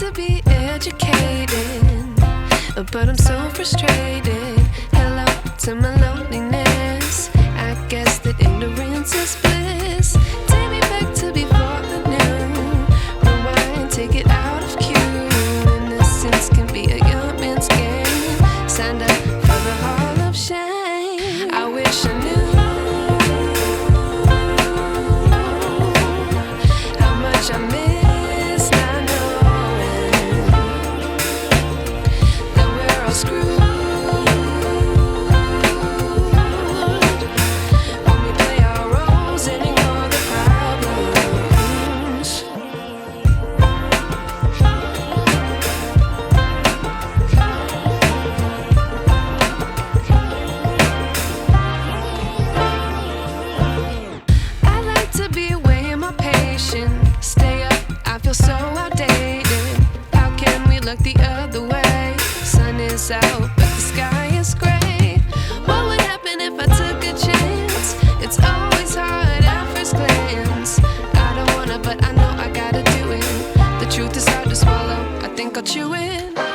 to be educated, but I'm so frustrated. Hello to my loneliness. I guess that ignorance is bliss. Take me back to before I knew. Rewind, take it out of cue. Innocence can be a young man's game. Signed up for the hall of shame. I wish I knew how much I miss not knowing that we're all screwed. Stay up, I feel so outdated. How can we look the other way? Sun is out, but the sky is gray. What would happen if I took a chance? It's always hard at first glance. I don't wanna, but I know I gotta do it. The truth is hard to swallow, I think I'll chew it.